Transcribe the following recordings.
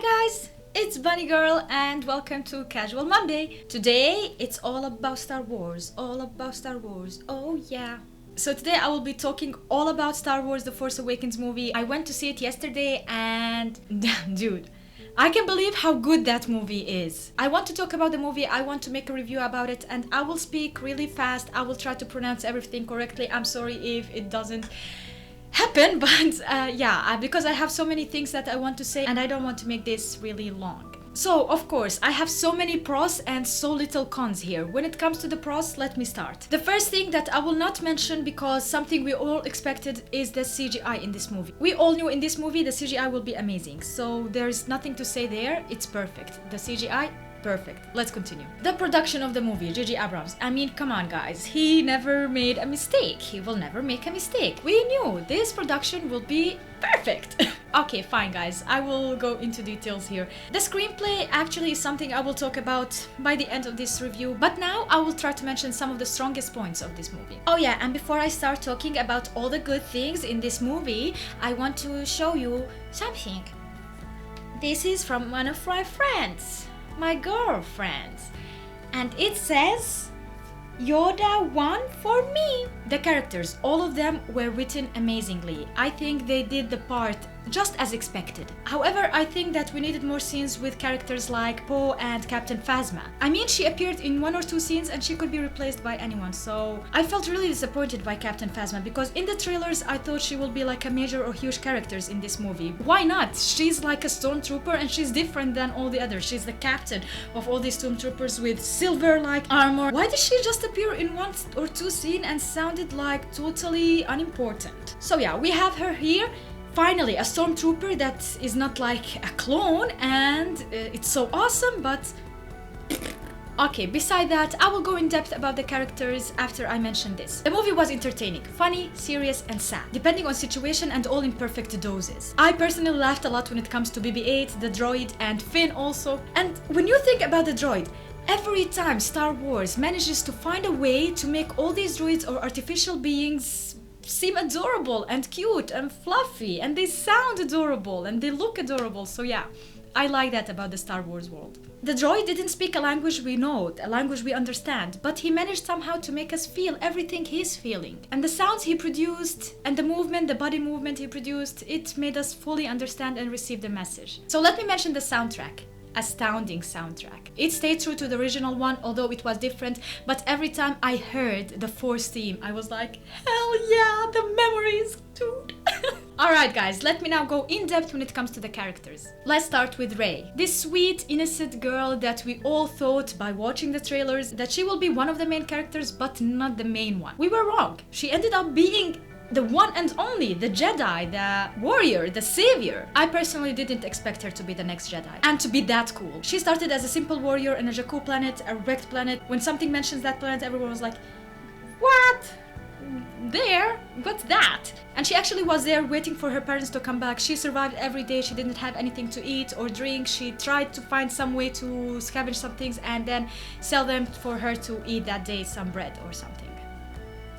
Hi guys, it's Bunny Girl and welcome to Casual Monday. Today it's all about Star Wars, oh yeah. So today I will be talking all about Star Wars The Force Awakens movie. I went to see it yesterday and dude, I can't believe how good that movie is. I want to talk about the movie, I want to make a review about it, and I will speak really fast. I will try to pronounce everything correctly. I'm sorry if it doesn't happen, but because I have so many things that I want to say and I don't want to make this really long. So, of course, I have so many pros and so little cons here. When it comes to the pros, let me start. The first thing that I will not mention, because something we all expected, is the CGI in this movie. We all knew in this movie the CGI will be amazing, so there's nothing to say there. It's perfect. The CGI, perfect. Let's continue. The production of the movie, J.J. Abrams. I mean, come on guys, he never made a mistake. He will never make a mistake. We knew this production will be perfect. Okay, fine guys, I will go into details here. The screenplay actually is something I will talk about by the end of this review, but now I will try to mention some of the strongest points of this movie. Oh yeah, and before I start talking about all the good things in this movie, I want to show you something. This is from one of my friends. My girlfriends, and it says Yoda 1 for me. The characters, all of them were written amazingly. I think they did the part just as expected. However, I think that we needed more scenes with characters like Poe and Captain Phasma. I mean, she appeared in 1 or 2 scenes and she could be replaced by anyone, so I felt really disappointed by Captain Phasma, because in the trailers I thought she will be like a major or huge characters in this movie. Why not? She's like a stormtrooper and she's different than all the others. She's the captain of all these stormtroopers with silver-like armor. Why did she just appear in 1 or 2 scenes and sounded like totally unimportant? So yeah, we have her here. Finally, a stormtrooper that is not like a clone, and it's so awesome, but okay, beside that, I will go in depth about the characters after I mention this. The movie was entertaining, funny, serious, and sad, depending on situation and all in perfect doses. I personally laughed a lot when it comes to BB-8, the droid, and Finn also. And when you think about the droid, every time Star Wars manages to find a way to make all these droids or artificial beings seem adorable and cute and fluffy, and they sound adorable and they look adorable, so yeah, I like that about the Star Wars world. The droid didn't speak a language we know, a language we understand, but he managed somehow to make us feel everything he's feeling. And the sounds he produced and the movement, the body movement he produced, it made us fully understand and receive the message. So let me mention the soundtrack. Astounding soundtrack. It stayed true to the original one, although it was different, but every time I heard the Force theme, I was like, hell yeah, the memories, dude. Alright guys, let me now go in depth when it comes to the characters. Let's start with Rey. This sweet, innocent girl that we all thought by watching the trailers that she will be one of the main characters, but not the main one. We were wrong. She ended up being the one and only, the Jedi, the warrior, the savior. I personally didn't expect her to be the next Jedi and to be that cool. She started as a simple warrior on a Jakku planet, a wrecked planet. When something mentions that planet, everyone was like, what? There? What's that? And she actually was there waiting for her parents to come back. She survived every day. She didn't have anything to eat or drink. She tried to find some way to scavenge some things and then sell them for her to eat that day, some bread or something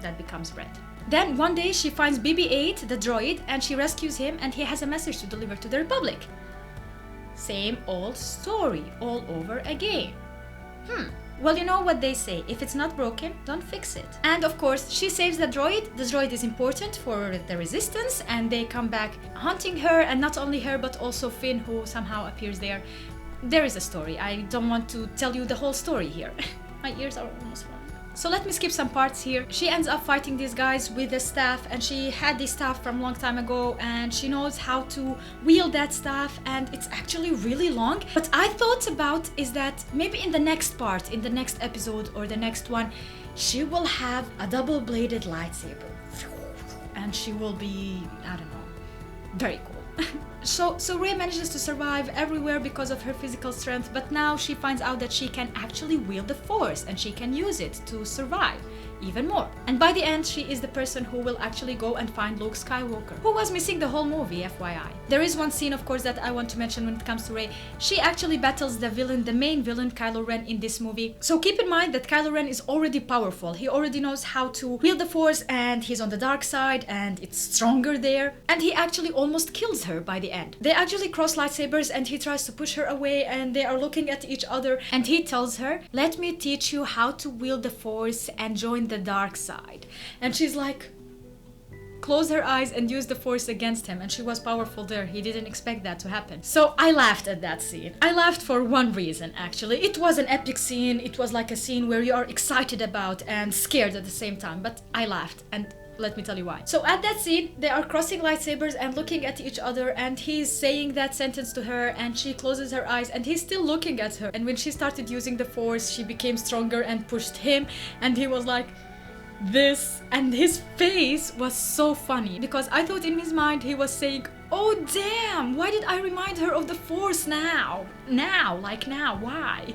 that becomes bread. Then one day she finds BB-8, the droid, and she rescues him, and he has a message to deliver to the Republic. Same old story all over again. Well, you know what they say, if it's not broken, don't fix it. And of course, she saves the droid. The droid is important for the Resistance, and they come back hunting her, and not only her, but also Finn, who somehow appears there. There is a story. I don't want to tell you the whole story here. My ears are almost full. So let me skip some parts here. She ends up fighting these guys with the staff, and she had this staff from a long time ago, and she knows how to wield that staff, and it's actually really long. What I thought about is that maybe in the next part, in the next episode or the next one, she will have a double-bladed lightsaber. And she will be, I don't know, very cool. So Rey manages to survive everywhere because of her physical strength, but now she finds out that she can actually wield the Force and she can use it to survive. even more. And by the end, she is the person who will actually go and find Luke Skywalker, who was missing the whole movie, FYI. There is one scene, of course, that I want to mention when it comes to Rey. She actually battles the villain, the main villain, Kylo Ren, in this movie. So keep in mind that Kylo Ren is already powerful. He already knows how to wield the Force, and he's on the dark side, and it's stronger there. And he actually almost kills her by the end. They actually cross lightsabers, and he tries to push her away, and they are looking at each other, and he tells her, "Let me teach you how to wield the Force and join the dark side." And she's like, close her eyes and use the Force against him, and she was powerful there. He didn't expect that to happen. So I laughed at that scene. I laughed for one reason, actually. It was an epic scene. It was like a scene where you are excited about and scared at the same time, but I laughed, and let me tell you why. So at that scene, they are crossing lightsabers and looking at each other, and he's saying that sentence to her, and she closes her eyes, and he's still looking at her. And when she started using the Force, she became stronger and pushed him, and he was like this, and his face was so funny, because I thought in his mind he was saying, "Oh damn, why did I remind her of the Force now? Like now, why?"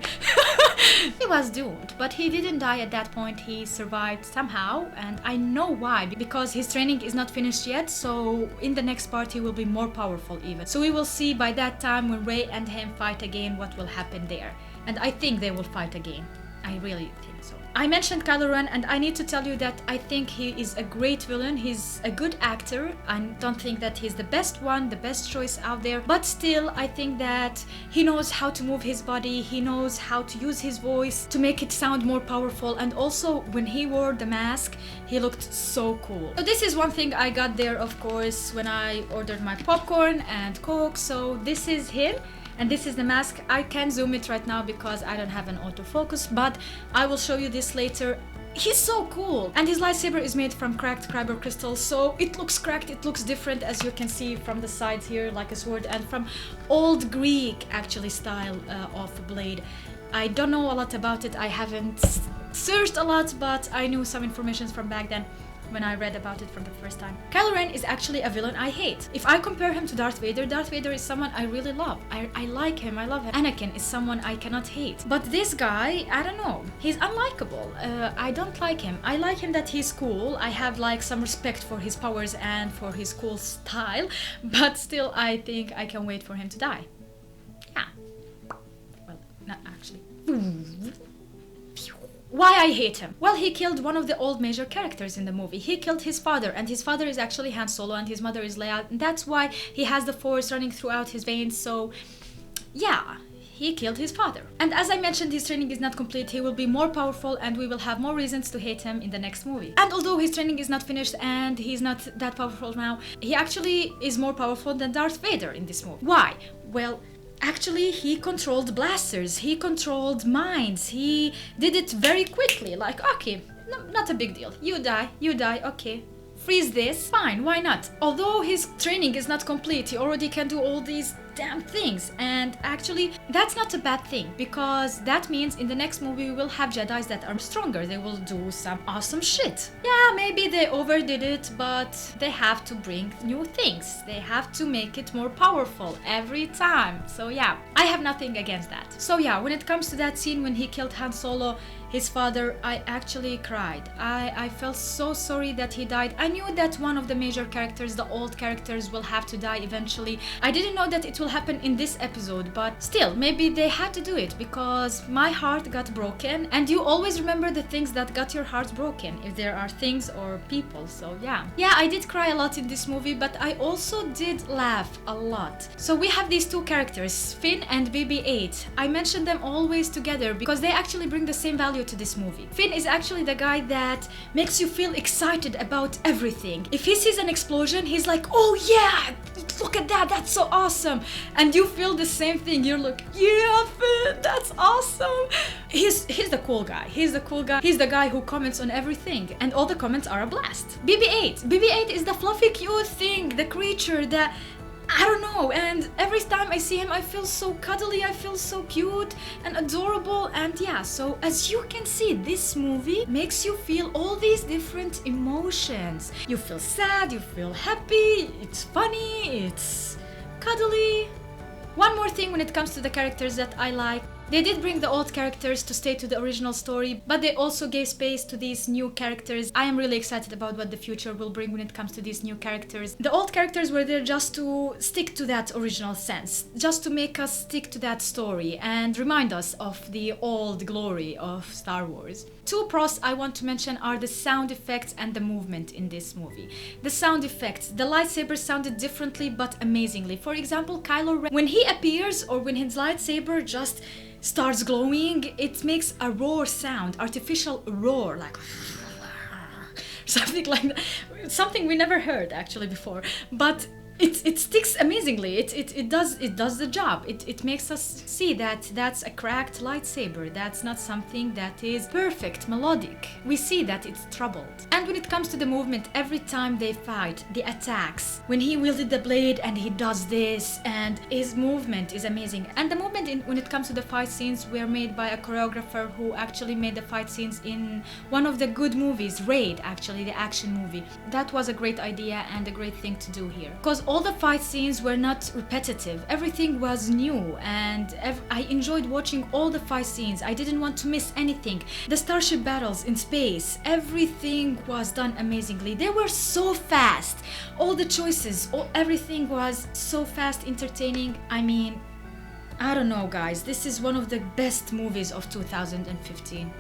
He was doomed, but he didn't die at that point. He survived somehow, and I know why, because his training is not finished yet, so in the next part he will be more powerful even. So we will see by that time, when Rey and him fight again, what will happen there. And I think they will fight again. I really think so. I mentioned Kylo Ren, and I need to tell you that I think he is a great villain. He's a good actor. I don't think that he's the best one, the best choice out there, but still I think that he knows how to move his body, he knows how to use his voice to make it sound more powerful, and also when he wore the mask, he looked so cool. So this is one thing I got there, of course, when I ordered my popcorn and Coke. So this is him. And this is the mask. I can't zoom it right now because I don't have an autofocus, but I will show you this later. He's so cool! And his lightsaber is made from cracked kyber crystals, so it looks cracked, it looks different, as you can see from the sides here, like a sword, and from old Greek, actually, style of blade. I don't know a lot about it, I haven't searched a lot, but I knew some information from back then, when I read about it for the first time. Kylo Ren is actually a villain I hate. If I compare him to Darth Vader is someone I really love. I like him, I love him. Anakin is someone I cannot hate. But this guy, I don't know, he's unlikable. I don't like him. I like him that he's cool. I have like some respect for his powers and for his cool style, but still I think I can wait for him to die. Yeah. Well, not actually. Why I hate him? Well, he killed one of the old major characters in the movie. He killed his father, and his father is actually Han Solo, and his mother is Leia, and that's why he has the Force running throughout his veins. So yeah, he killed his father. And as I mentioned, his training is not complete. He will be more powerful, and we will have more reasons to hate him in the next movie. And although his training is not finished and he's not that powerful now, he actually is more powerful than Darth Vader in this movie. Why? Well, actually, he controlled blasters, he controlled minds, he did it very quickly, like, okay, no, not a big deal, you die, okay. Freeze this, fine, why not? Although his training is not complete, he already can do all these damn things, and actually that's not a bad thing, because that means in the next movie we will have Jedis that are stronger. They will do some awesome shit. Yeah, maybe they overdid it, but they have to bring new things. They have to make it more powerful every time. So yeah, I have nothing against that. So yeah, when it comes to that scene when he killed Han Solo, his father, I actually cried. I felt so sorry that he died. I knew that one of the major characters, the old characters, will have to die eventually. I didn't know that it will happen in this episode, but still, maybe they had to do it, because my heart got broken, and you always remember the things that got your heart broken, if there are things or people. So yeah. Yeah, I did cry a lot in this movie, but I also did laugh a lot. So we have these two characters, Finn and BB-8. I mentioned them always together because they actually bring the same value to this movie. Finn is actually the guy that makes you feel excited about everything. If he sees an explosion, he's like, "Oh yeah, look at that, that's so awesome." And you feel the same thing. You're like, "Yeah, Finn, that's awesome." He's the cool guy. He's the cool guy. He's the guy who comments on everything, and all the comments are a blast. BB-8 is the fluffy cute thing, the creature that I don't know, and every time I see him I feel so cuddly, I feel so cute and adorable. And yeah, so as you can see, this movie makes you feel all these different emotions. You feel sad, you feel happy, it's funny, it's cuddly. One more thing when it comes to the characters that I like. They did bring the old characters to stay to the original story, but they also gave space to these new characters. I am really excited about what the future will bring when it comes to these new characters. The old characters were there just to stick to that original sense, just to make us stick to that story and remind us of the old glory of Star Wars. Two pros I want to mention are the sound effects and the movement in this movie. The sound effects, the lightsaber sounded differently but amazingly. For example, Kylo Ren, when he appears or when his lightsaber just starts glowing, it makes a roar sound, artificial roar, like something like that. Something we never heard actually before, but it sticks amazingly. It does the job. It makes us see that that's a cracked lightsaber. That's not something that is perfect, melodic. We see that it's troubled. And when it comes to the movement, every time they fight, the attacks, when he wielded the blade and he does this, and his movement is amazing. And the movement when it comes to the fight scenes were made by a choreographer who actually made the fight scenes in one of the good movies, Raid, actually, the action movie. That was a great idea and a great thing to do here. Because all the fight scenes were not repetitive. Everything was new, and I enjoyed watching all the fight scenes. I didn't want to miss anything. The starship battles in space, everything was done amazingly. They were so fast. All the choices, everything was so fast, entertaining. I mean, I don't know, guys. This is one of the best movies of 2015.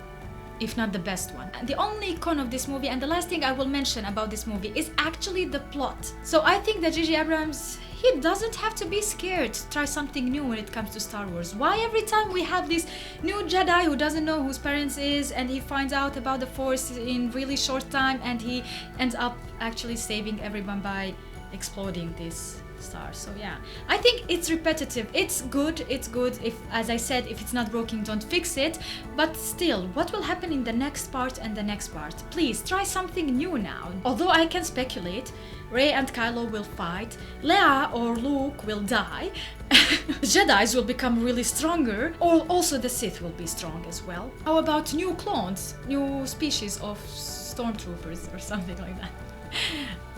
If not the best one. The only con of this movie, and the last thing I will mention about this movie, is actually the plot. So I think that J.J. Abrams, he doesn't have to be scared to try something new when it comes to Star Wars. Why every time we have this new Jedi who doesn't know whose parents is, and he finds out about the Force in really short time, and he ends up actually saving everyone by exploding this star. So yeah, I think it's repetitive. It's good. If, as I said, if it's not broken, don't fix it. But still, what will happen in the next part and the next part? Please try something new now. Although I can speculate, Rey and Kylo will fight, Leia or Luke will die, the Jedis will become really stronger, or also the Sith will be strong as well. How about new clones, new species of stormtroopers or something like that?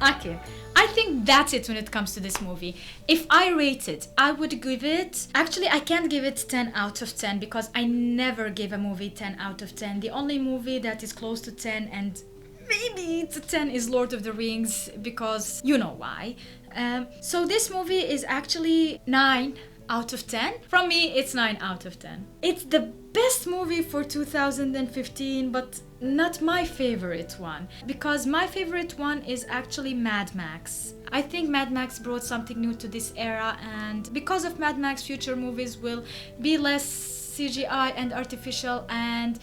Okay, I think that's it when it comes to this movie. If I rate it, I would give it... Actually, I can't give it 10 out of 10 because I never give a movie 10 out of 10. The only movie that is close to 10 and maybe it's a 10 is Lord of the Rings, because you know why. So this movie is actually 9 out of 10. From me, it's 9 out of 10. It's the best movie for 2015, but not my favorite one, because my favorite one is actually Mad Max. I think Mad Max brought something new to this era, and because of Mad Max, future movies will be less CGI and artificial and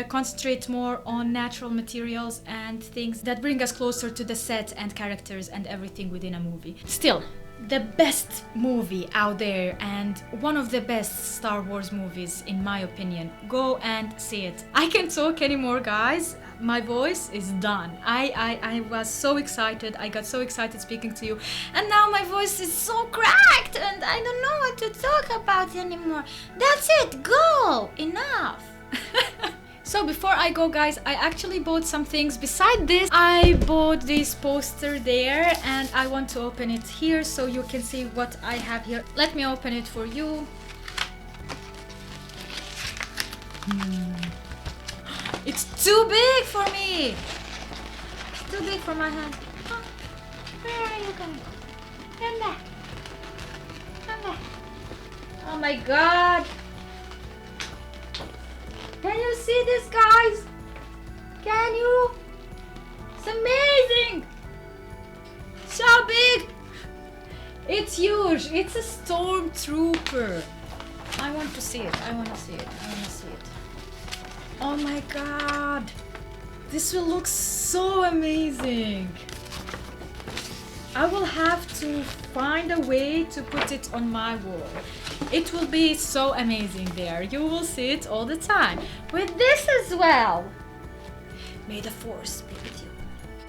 concentrate more on natural materials and things that bring us closer to the set and characters and everything within a movie. Still, the best movie out there and one of the best Star Wars movies in my opinion. Go and see it. I can't talk anymore, guys. My voice is done. I was so excited. I got so excited speaking to you, and now my voice is so cracked and I don't know what to talk about anymore. That's it. Go. Enough. So before I go, guys, I actually bought some things. Beside this, I bought this poster there, and I want to open it here so you can see what I have here. Let me open it for you. It's too big for me. It's too big for my hand. Oh, where are you going? Come back. Come back. Oh my God. Can you see this, guys? Can you? It's amazing! So big! It's huge! It's a stormtrooper! I want to see it. I want to see it. I want to see it. Oh my God! This will look so amazing! I will have to find a way to put it on my wall. It will be so amazing there. You will see it all the time. With this as well. May the Force be with you.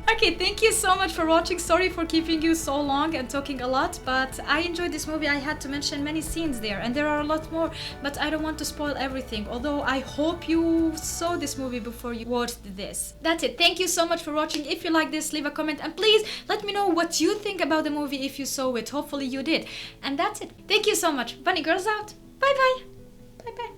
Okay, thank you so much for watching. Sorry for keeping you so long and talking a lot, but I enjoyed this movie. I had to mention many scenes there, and there are a lot more, but I don't want to spoil everything. Although I hope you saw this movie before you watched this. That's it. Thank you so much for watching. If you like this, leave a comment, and please let me know what you think about the movie if you saw it. Hopefully you did. And that's it. Thank you so much. Bunny girls out. Bye bye. Bye bye.